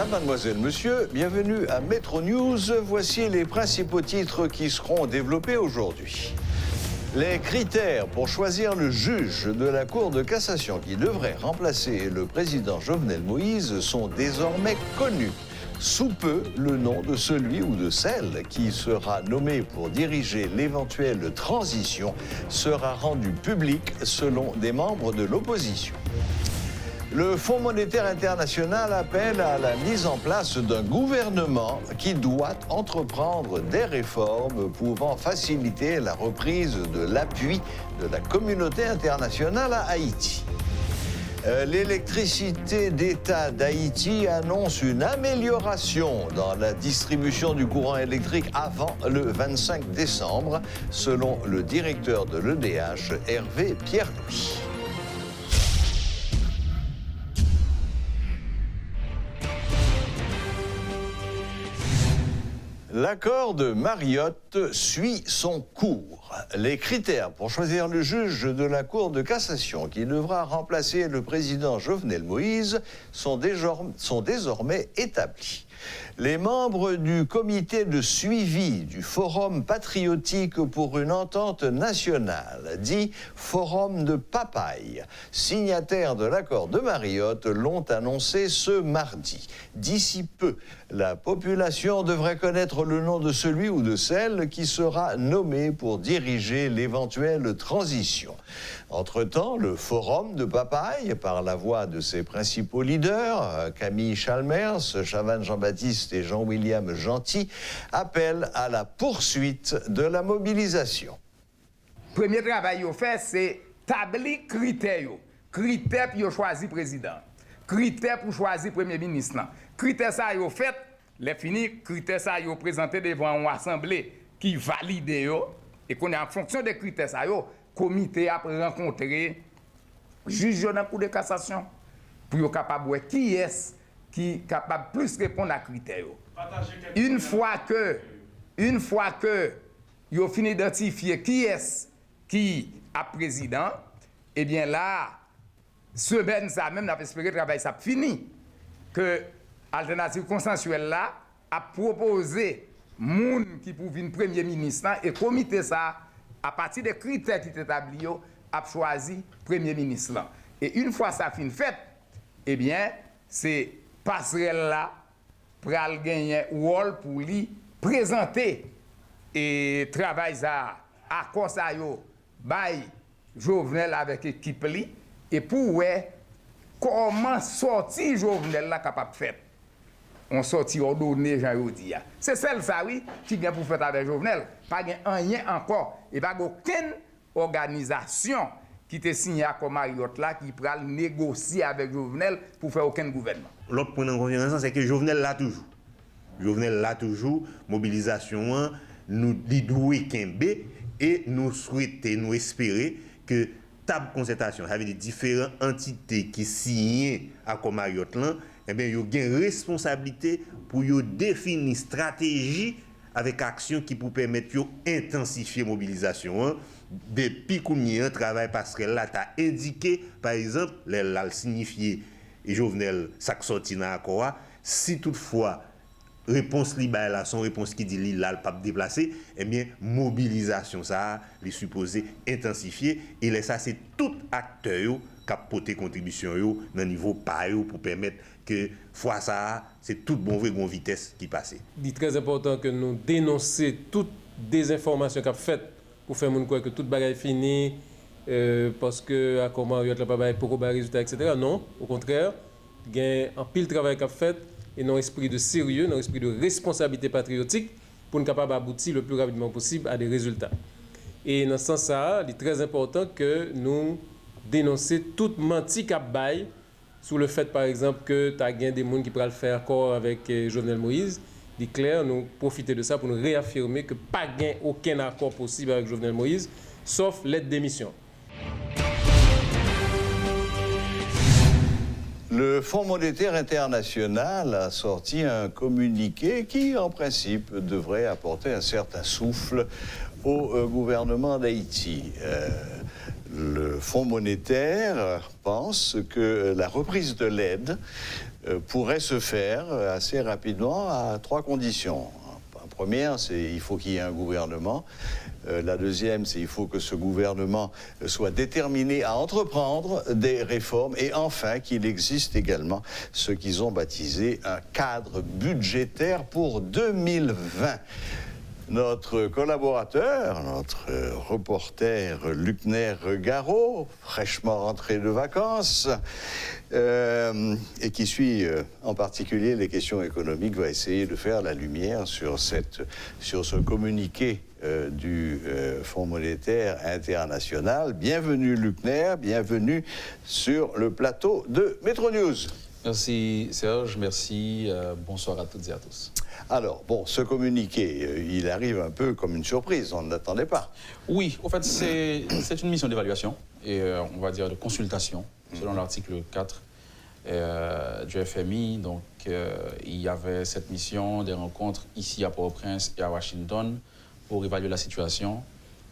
Mesdames, Mademoiselles, Messieurs, bienvenue à Métro News. Voici les principaux titres qui seront développés aujourd'hui. Les critères pour choisir le juge de la Cour de cassation qui devrait remplacer le président Jovenel Moïse sont désormais connus. Sous peu, le nom de celui ou de celle qui sera nommé pour diriger l'éventuelle transition sera rendu public selon des membres de l'opposition. Le Fonds monétaire international appelle à la mise en place d'un gouvernement qui doit entreprendre des réformes pouvant faciliter la reprise de l'appui de la communauté internationale à Haïti. L'électricité d'État d'Haïti annonce une amélioration dans la distribution du courant électrique avant le 25 décembre, selon le directeur de l'EDH, Hervé Pierre-Louis. L'accord de Mariotte suit son cours. Les critères pour choisir le juge de la Cour de cassation qui devra remplacer le président Jovenel Moïse sont désormais établis. Les membres du comité de suivi du Forum patriotique pour une entente nationale, dit Forum de Papaye, signataires de l'accord de Mariotte, l'ont annoncé ce mardi. D'ici peu, la population devrait connaître le nom de celui ou de celle qui sera nommé pour diriger l'éventuelle transition. Entre-temps, le Forum de Papaye, par la voix de ses principaux leaders, Camille Chalmers, Chavannes Jean-Baptiste et Jean-William Gentil, appelle à la poursuite de la mobilisation. Premier travail qu'on fait, c'est établir critères. Critères pour choisir président. Critères pour choisir premier ministre. Critères ça yo fait, les fini, critères ça yo présenté devant une assemblée qui valide yo et qu'on est en fonction des critères ça yo, comité a rencontré juge dans la Cour de cassation pour être capable de qui est qui est capable plus répondre à critères. Une fois que yo fini d'identifier qui est qui a président, eh bien là semaine ça même n'a espéré travail ça fini que alternative consensuelle là a proposé moun qui pour venir premier ministre et comité ça à partir des critères qui sont établis a choisi premier ministre là. Et une fois ça fin fait, eh bien c'est passerelle là pour gagner rôle pour lui présenter et travail ça à quoi ça yo bay Jovenel avec équipe li et pour comment sortir Jovenel là capable faire. On sorti ordonné Jean Yodi. C'est celle ça oui qui vient pour faire avec Jovenel, pas rien encore et pas aucune organisation qui te signé à comme Mariotte là qui pral négocier avec Jovenel pour faire aucun gouvernement. L'autre point en considération c'est que Jovenel là toujours. Jovenel là toujours mobilisation nous doué Kembe et nous souhaiter nous espérer que table concertation ça veut dire différentes entités qui signent à comme Mariotte là eh bien yo gen responsabilité pour yo définir stratégie avec action qui pour permettre yo intensifier mobilisation depuis qu'on y a un travail passerelle là t'a indiqué par exemple là signifier et Jovenel ça sorti dans accord si toutefois réponse li ba là son réponse qui dit li là le pas déplacer eh bien mobilisation ça les supposé intensifier et là ça c'est tout acteur yo qui a porté contribution yo dans niveau pa yo pour permettre que fois ça c'est toute bonne vitesse qui passe. Il est très important que nous dénoncer toutes des informations qu'a fait pour faire moun croire que toute bagaille fini parce que à comment Mariotte la pas bail pour résultat etc. Non, au contraire, il y a un pile travail qu'a fait et non esprit de sérieux, non esprit de responsabilité patriotique pour nous capable aboutir le plus rapidement possible à des résultats. Et dans ce sens-là, il est très important que nous dénoncer toute menti qu'a bail sur le fait par exemple que tu as gagné des gens qui pourraient faire accord avec Jovenel Moïse. Il est clair, nous profiter de ça pour nous réaffirmer que pas gain aucun accord possible avec Jovenel Moïse, sauf l'aide d'émission. Le Fonds monétaire international a sorti un communiqué qui, en principe, devrait apporter un certain souffle au gouvernement d'Haïti. Le Fonds monétaire pense que la reprise de l'aide pourrait se faire assez rapidement à 3 conditions. La première, c'est il faut qu'il y ait un gouvernement. La deuxième, c'est il faut que ce gouvernement soit déterminé à entreprendre des réformes. Et enfin, qu'il existe également ce qu'ils ont baptisé un cadre budgétaire pour 2020. Notre collaborateur, notre reporter Luckner Garot, fraîchement rentré de vacances, et qui suit en particulier les questions économiques, va essayer de faire la lumière sur ce communiqué du Fonds monétaire international. Bienvenue Luckner, bienvenue sur le plateau de Metro News. Merci Serge, merci, bonsoir à toutes et à tous. Alors, bon, ce communiqué, il arrive un peu comme une surprise, on ne l'attendait pas. Oui, au fait, c'est une mission d'évaluation et on va dire de consultation, selon l'article 4 du FMI. Donc, il y avait cette mission, des rencontres ici à Port-au-Prince et à Washington pour évaluer la situation.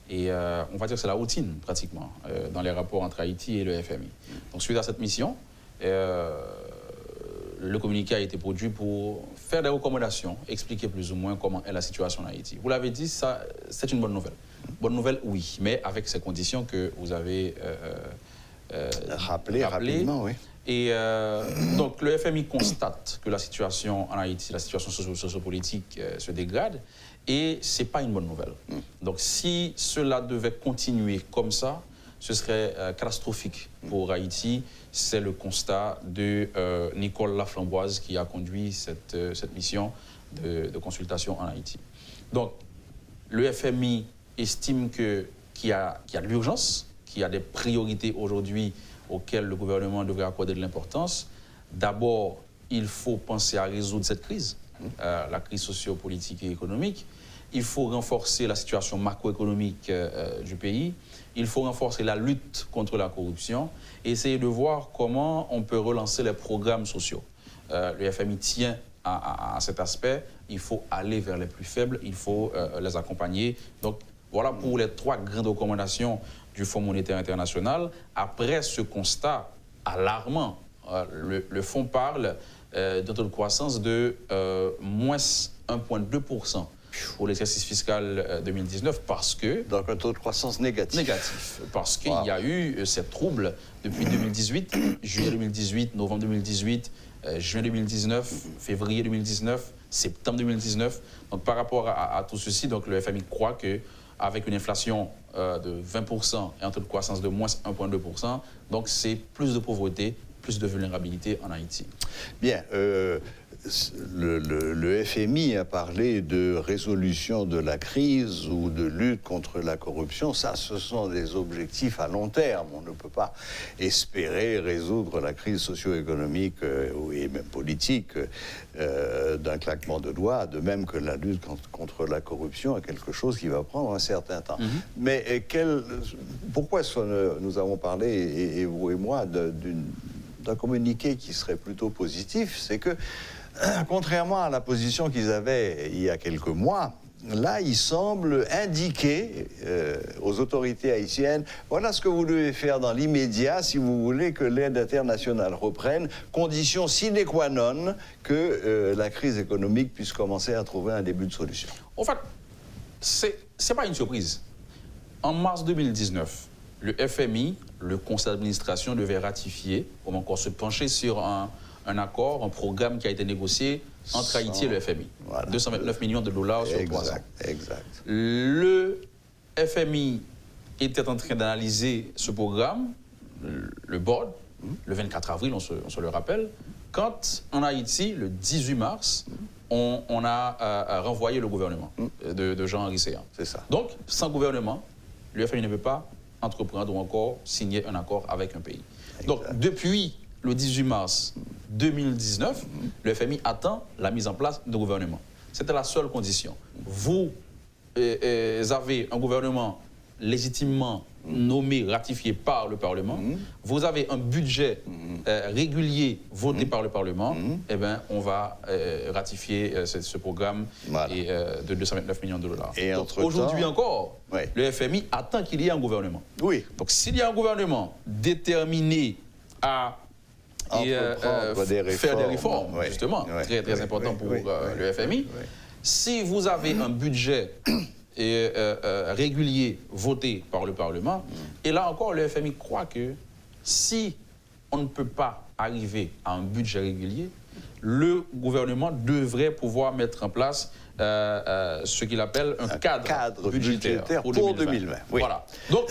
Et on va dire que c'est la routine, pratiquement, dans les rapports entre Haïti et le FMI. Donc, suite à cette mission, le communiqué a été produit pour faire des recommandations, expliquer plus ou moins comment est la situation en Haïti. Vous l'avez dit, c'est une bonne nouvelle. Bonne nouvelle, oui, mais avec ces conditions que vous avez rappelé rapidement, oui. Et donc, le FMI constate que la situation en Haïti, la situation sociopolitique se dégrade, et ce n'est pas une bonne nouvelle. Donc, si cela devait continuer comme ça, ce serait catastrophique pour Haïti. C'est le constat de Nicole Laframboise qui a conduit cette mission de consultation en Haïti. Donc, le FMI estime qu'il y a de l'urgence, qu'il y a des priorités aujourd'hui auxquelles le gouvernement devrait accorder de l'importance. D'abord, il faut penser à résoudre cette crise, la crise socio-politique et économique. Il faut renforcer la situation macroéconomique du pays. Il faut renforcer la lutte contre la corruption et essayer de voir comment on peut relancer les programmes sociaux. Le FMI tient à cet aspect. Il faut aller vers les plus faibles, il faut les accompagner. Donc voilà pour les 3 grandes recommandations du Fonds monétaire international. Après ce constat alarmant, le Fonds parle d'un taux de croissance de moins 1,2% pour l'exercice fiscal 2019 parce que... Donc un taux de croissance négatif. Négatif, parce qu'il y a eu ces troubles depuis 2018, juillet 2018, novembre 2018, juin 2019, février 2019, septembre 2019. Donc par rapport à tout ceci, donc, le FMI croit qu'avec une inflation de 20% et un taux de croissance de moins 1,2%, donc c'est plus de pauvreté, plus de vulnérabilité en Haïti. Bien, le FMI a parlé de résolution de la crise ou de lutte contre la corruption. Ça, ce sont des objectifs à long terme. On ne peut pas espérer résoudre la crise socio-économique et même politique d'un claquement de doigts, de même que la lutte contre la corruption est quelque chose qui va prendre un certain temps. Mais pourquoi est-ce que nous avons parlé, et vous et moi, d'un communiqué qui serait plutôt positif? C'est que, contrairement à la position qu'ils avaient il y a quelques mois, là, ils semblent indiquer aux autorités haïtiennes, voilà ce que vous devez faire dans l'immédiat si vous voulez que l'aide internationale reprenne, condition sine qua non que la crise économique puisse commencer à trouver un début de solution. En fait, c'est pas une surprise. En mars 2019, le FMI, le conseil d'administration devait ratifier, ou encore se pencher sur un accord, un programme qui a été négocié entre Haïti et le FMI. Voilà. 229 millions de dollars sur 3 ans. Exact. Le FMI était en train d'analyser ce programme, le board, le 24 avril, on se le rappelle, quand en Haïti, le 18 mars, on a renvoyé le gouvernement de Jean-Henri Séan. C'est ça. Donc, sans gouvernement, le FMI ne peut pas entreprendre ou encore signer un accord avec un pays. Exact. Donc, depuis le 18 mars 2019, le FMI attend la mise en place de gouvernement. C'était la seule condition. Vous avez un gouvernement légitimement nommé, ratifié par le Parlement. Vous avez un budget régulier voté par le Parlement. Eh bien, on va ratifier ce programme de 229 millions de dollars. Et aujourd'hui encore, le FMI attend qu'il y ait un gouvernement. Oui. Donc, s'il y a un gouvernement déterminé à Entreprendre des faire des réformes, réformes, justement, très important pour le FMI. Si vous avez un budget régulier voté par le Parlement, et là encore, le FMI croit que si on ne peut pas arriver à un budget régulier, le gouvernement devrait pouvoir mettre en place ce qu'il appelle un cadre budgétaire pour 2020. Oui. Voilà. Donc,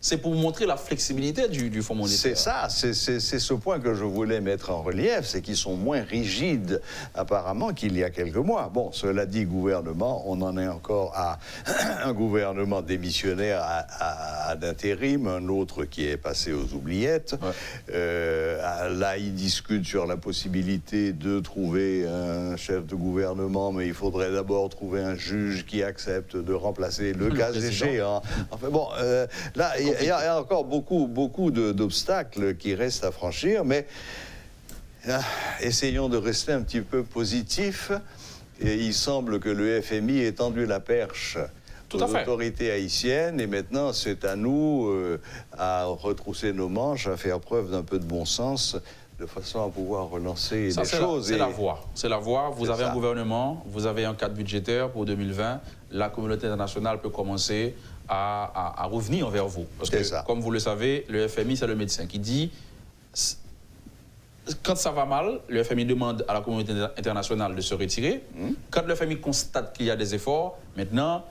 c'est pour montrer la flexibilité du Fonds monétaire. C'est ça, c'est ce point que je voulais mettre en relief, c'est qu'ils sont moins rigides apparemment qu'il y a quelques mois. Bon, cela dit, gouvernement, on en est encore à un gouvernement démissionnaire d'intérim, un autre qui est passé aux oubliettes. Là, ils discutent sur la possibilité de trouver un chef de gouvernement, mais il faudrait d'abord trouver un juge qui accepte de remplacer le cas échéant. Enfin bon, là, il y a encore beaucoup d'obstacles qui restent à franchir, mais essayons de rester un petit peu positifs. Et il semble que le FMI ait tendu la perche aux autorités haïtiennes, et maintenant c'est à nous à retrousser nos manches, à faire preuve d'un peu de bon sens, de façon à pouvoir relancer les choses. C'est la voie. C'est la voie. Vous avez un gouvernement, vous avez un cadre budgétaire pour 2020. La communauté internationale peut commencer à revenir vers vous. Parce que, comme vous le savez, le FMI, c'est le médecin qui dit, quand ça va mal, le FMI demande à la communauté internationale de se retirer. Quand le FMI constate qu'il y a des efforts, maintenant,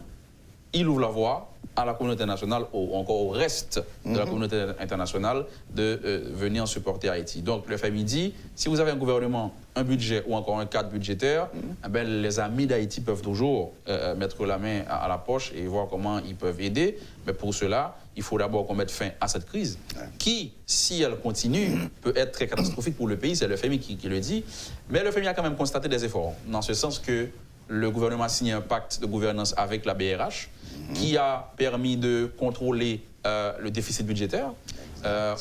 il ouvre la voie à la communauté internationale, ou encore au reste de la communauté internationale, de venir supporter Haïti. Donc le FMI dit, si vous avez un gouvernement, un budget ou encore un cadre budgétaire, eh bien, les amis d'Haïti peuvent toujours mettre la main à la poche et voir comment ils peuvent aider. Mais pour cela, il faut d'abord qu'on mette fin à cette crise, qui, si elle continue, peut être très catastrophique pour le pays. C'est le FMI qui le dit. Mais le FMI a quand même constaté des efforts, dans ce sens que le gouvernement a signé un pacte de gouvernance avec la BRH qui a permis de contrôler le déficit budgétaire.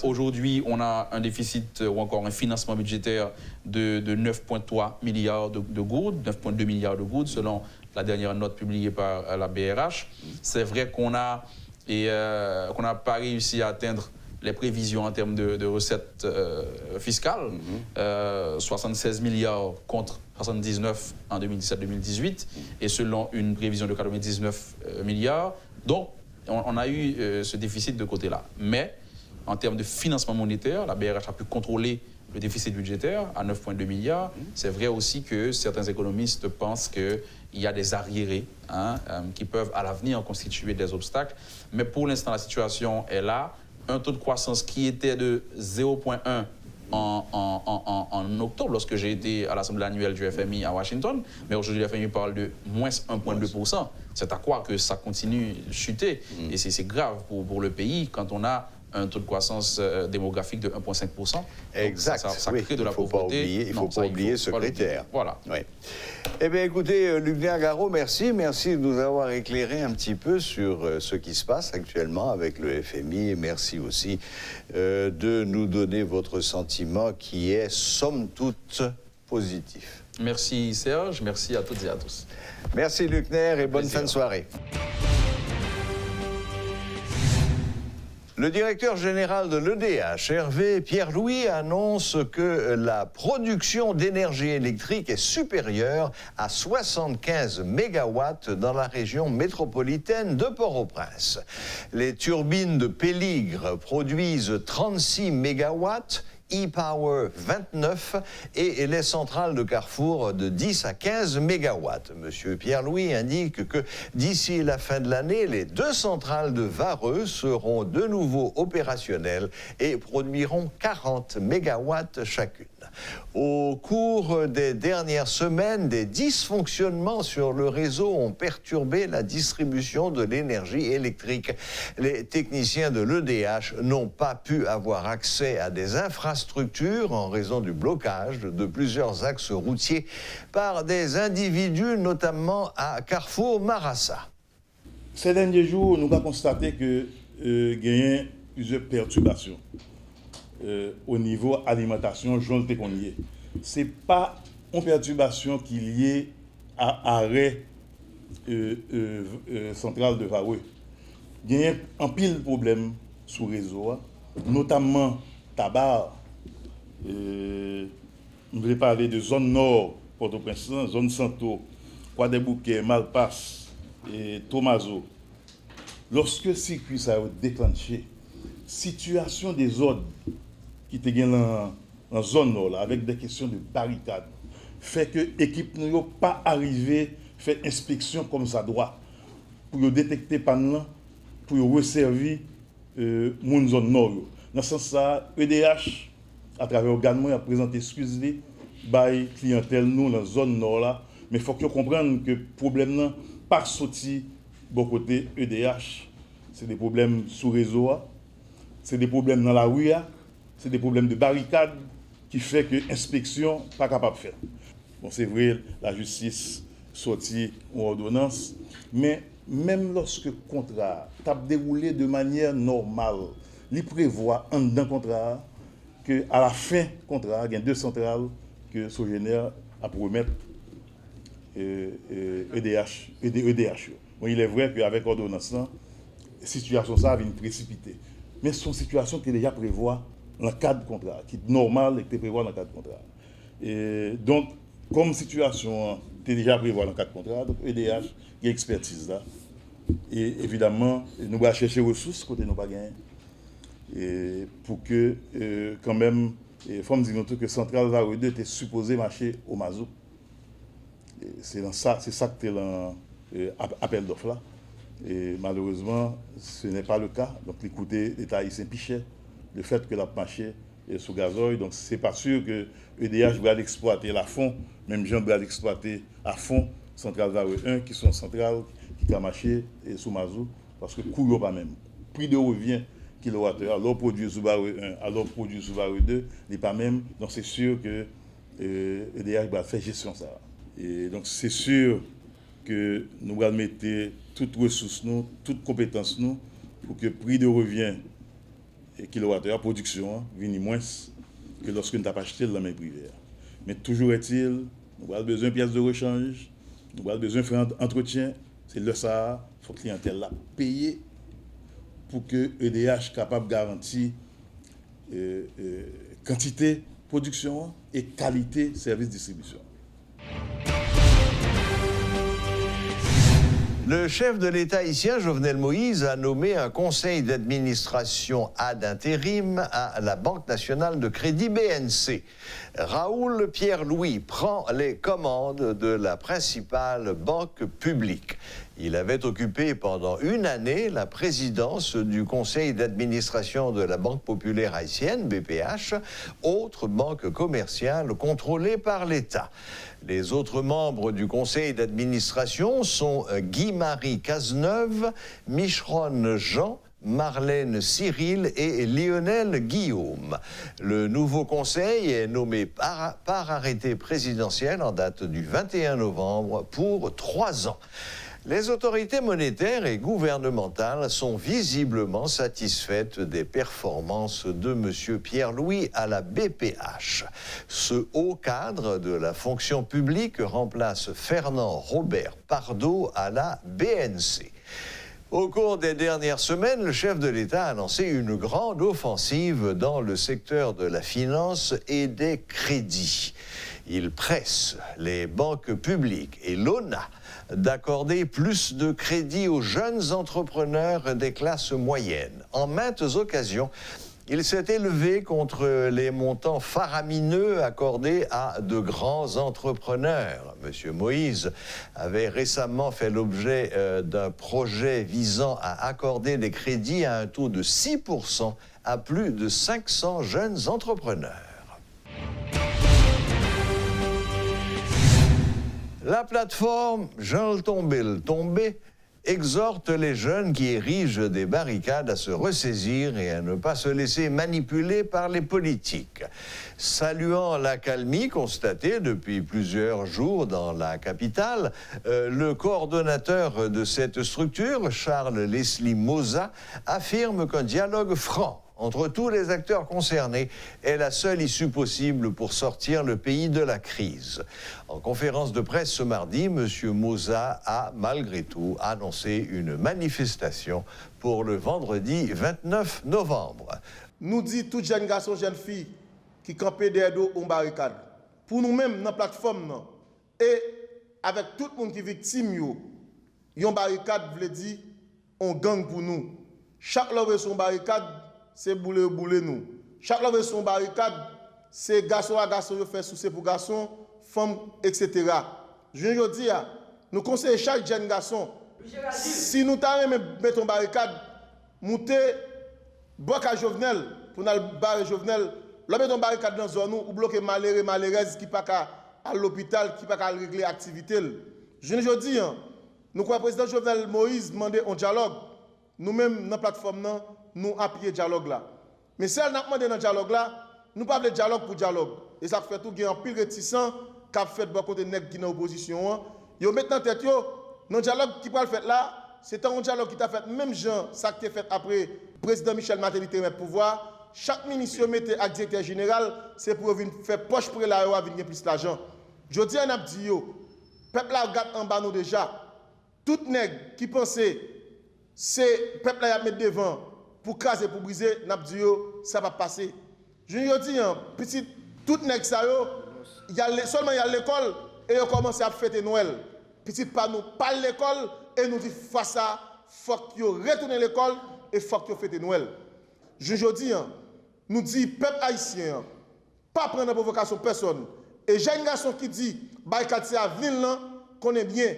Aujourd'hui, on a un déficit ou encore un financement budgétaire de 9,3 milliards de gourdes, 9,2 milliards de gourdes selon la dernière note publiée par la BRH. C'est vrai qu'on n'a pas réussi à atteindre les prévisions en termes de recettes fiscales, 76 milliards contre 79 en 2017-2018, et selon une prévision de 99 milliards. Donc, on a eu ce déficit de côté-là. Mais, en termes de financement monétaire, la BRH a pu contrôler le déficit budgétaire à 9,2 milliards. C'est vrai aussi que certains économistes pensent qu'il y a des arriérés qui peuvent à l'avenir constituer des obstacles. Mais pour l'instant, la situation est là. Un taux de croissance qui était de 0,1 en octobre, lorsque j'ai été à l'Assemblée annuelle du FMI à Washington, mais aujourd'hui le FMI parle de moins 1,2%. C'est à croire que ça continue de chuter. Et c'est grave pour le pays quand on a un taux de croissance démographique de 1,5%. Exact. Ça crée de la pauvreté. Il ne faut pas oublier ce critère. Voilà. Oui. Eh bien, écoutez, Luc-Léa Garot, merci. Merci de nous avoir éclairé un petit peu sur ce qui se passe actuellement avec le FMI. Et merci aussi de nous donner votre sentiment qui est, somme toute, positif. Merci Serge, merci à toutes et à tous. Merci Luc Nair et bonne fin de soirée. Le directeur général de l'EDH, Hervé Pierre-Louis, annonce que la production d'énergie électrique est supérieure à 75 mégawatts dans la région métropolitaine de Port-au-Prince. Les turbines de Péligre produisent 36 mégawatts, e-Power 29 et les centrales de Carrefour de 10 à 15 mégawatts. Monsieur Pierre-Louis indique que d'ici la fin de l'année, les deux centrales de Vareux seront de nouveau opérationnelles et produiront 40 mégawatts chacune. Au cours des dernières semaines, des dysfonctionnements sur le réseau ont perturbé la distribution de l'énergie électrique. Les techniciens de l'EDH n'ont pas pu avoir accès à des infrastructures en raison du blocage de plusieurs axes routiers par des individus, notamment à Carrefour-Marassa. Ces derniers jours, nous avons constaté que y a plusieurs perturbations. Au niveau alimentation, jaune qu'on y est. Ce n'est pas une perturbation qui est liée à arrêt central de Vareux. Il y a un pile de problèmes sous réseau, notamment tabac, On voulait parler de zone nord, Port-au-Prince, zone Santo, Croix des Bouquets, Malpasse et Tomaso. Lorsque le circuit ça a déclenché, situation des ordres qui étaient dans la zone nord, là, avec des questions de barricades, fait que l'équipe n'a pas arrivé à faire inspection comme ça doit, pour détecter panne, pour resservir mon zone nord. Dans ce sens, EDH, à travers l'organe, a présenté excuse by clientèle nous dans la zone nord là, mais il faut que comprendre que le problème n'est pas sorti bon côté EDH. C'est des problèmes sous réseau, c'est des problèmes dans la rue, c'est des problèmes de barricades qui fait que l'inspection n'est pas capable de faire. Bon, c'est vrai, la justice sortit en ordonnance, mais même lorsque le contrat a déroulé de manière normale, il prévoit en d'un contrat qu'à la fin du contrat, il y a 2 centrales que Sogénère a pour remettre EDH. Bon, il est vrai qu'avec l'ordonnance, la situation ça vient précipiter. Mais c'est une situation qui est déjà prévoit dans le cadre du contrat, qui est normale et qui est prévoit dans le cadre du contrat. Et donc, comme situation est déjà prévoit dans le cadre du contrat, donc EDH, il y a expertise là. Et évidemment, nous allons chercher des ressources côté nous pas gagner. Et pour que, quand même, il faut me dire que Centrale Vareux 2 était supposé marcher au mazout. C'est ça que tu l'appel d'offre là. Et malheureusement, ce n'est pas le cas. Donc, l'écoutez, l'État haïtien pichait le fait que la marché est sous gazoil. Donc, c'est pas sûr que EDH va l'exploiter à fond. Même gens doivent l'exploiter à fond. Centrale Vareux 1, qui sont centrales qui ont marché sous mazout, parce que coût pas même. Prix de revient kilowattheure, alors produit sous Vareux 1, alors produit sous Vareux 2, n'est pas même. Donc, c'est sûr que EDH va faire gestion de ça. Et donc, c'est sûr que nous allons mettre toutes ressources, toutes compétences pour que le prix de revient et kilowattheure, production, vienne moins que lorsque nous avons acheté dans la main privée. Mais toujours est-il, nous avons besoin de pièces de rechange, nous avons besoin de faire un entretien. C'est le ça, il faut que la clientèle là payer pour que EDH soit capable de garantir quantité production et qualité service distribution. Le chef de l'État haïtien, Jovenel Moïse, a nommé un conseil d'administration ad intérim à la Banque nationale de crédit BNC. Raoul Pierre-Louis prend les commandes de la principale banque publique. Il avait occupé pendant une année la présidence du conseil d'administration de la Banque populaire haïtienne, BPH, autre banque commerciale contrôlée par l'État. Les autres membres du conseil d'administration sont Guy-Marie Cazeneuve, Micheron Jean, Marlène Cyril et Lionel Guillaume. Le nouveau conseil est nommé par arrêté présidentiel en date du 21 novembre pour 3 ans. Les autorités monétaires et gouvernementales sont visiblement satisfaites des performances de M. Pierre-Louis à la BPH. Ce haut cadre de la fonction publique remplace Fernand Robert Pardo à la BNC. Au cours des dernières semaines, le chef de l'État a lancé une grande offensive dans le secteur de la finance et des crédits. Il presse les banques publiques et l'ONA d'accorder plus de crédits aux jeunes entrepreneurs des classes moyennes. En maintes occasions, il s'est élevé contre les montants faramineux accordés à de grands entrepreneurs. M. Moïse avait récemment fait l'objet d'un projet visant à accorder des crédits à un taux de 6% à plus de 500 jeunes entrepreneurs. La plateforme Jean le Tombé exhorte les jeunes qui érigent des barricades à se ressaisir et à ne pas se laisser manipuler par les politiques. Saluant l'accalmie constatée depuis plusieurs jours dans la capitale, le coordonnateur de cette structure, Charles Leslie Moza, affirme qu'un dialogue franc entre tous les acteurs concernés est la seule issue possible pour sortir le pays de la crise. En conférence de presse ce mardi, M. Moza a, malgré tout, annoncé une manifestation pour le vendredi 29 novembre. Nous dit tout jeune garçon, jeune fille qui campait derrière une barricade. Pour nous-mêmes, dans la plateforme, et avec tout le monde qui est victime, une barricade veut dire on gang pour nous. Chaque love son barricade, c'est boule nous. Chaque love son barricade, c'est garçon à garçon, fait souci pour garçon, femme, etc. Je veux dire, nous conseillons chaque jeune garçon, si nous t'avons mettre une barricade, monter, bloquer à Jovenel, pour nous barrer Jovenel, là mettre une barricade dans la zone ou bloquer malheureux, malheureuse qui pas à l'hôpital, qui pas à régler l'activité. Je veux dire, nous croyons que le président Jovenel Moïse demandé un dialogue. Nous-mêmes, dans la plateforme, nous appuyons le dialogue là. Mais si nous demandé dans le dialogue là, nous ne parlons pas de dialogue pour dialogue. Et ça fait tout, il y a un pile réticent qui a fait de côté nèg qui dans l'opposition. Ils mettent dans tête, dans le dialogue qui va le faire là, c'est un dialogue qui t'a fait même gens, ça qui a fait après le président Michel Martelly le pouvoir. Chaque ministre mettait à directeur général, c'est pour venir faire poche pour la à venir plus d'argent. Je dis à Nabdi, peuple là regarde en bas nous déjà. Tout nèg qui pensait c'est peuple là y a mettre devant pour craser pour briser Nabdi ça va passer. Je dis petit tout nèg ça seulement il y a l'école et on commence à fêter Noël. Petit pas nous parle l'école et nous dit face à faut que retourner l'école et faut que fêter Noël. Je dis nous dit peuple haïtien pas prendre provocation personne. Et j'ai un garçon qui dit barricade c'est avenir là connaît bien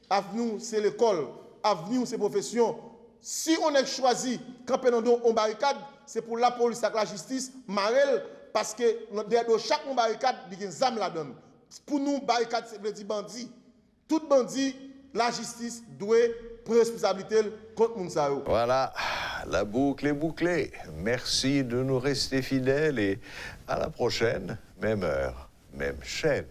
avenir c'est l'école, avenir c'est profession. Si on est choisi camper dans une barricade, c'est pour la police et la justice marel parce que derrière chaque barricade il y a une zame là-dedans. Pour nous barricade c'est dire bandit. Tout bandit la justice doit prendre responsabilité contre moun sa yo. Voilà, la boucle est bouclée. Merci de nous rester fidèles et à la prochaine, même heure, même chaîne.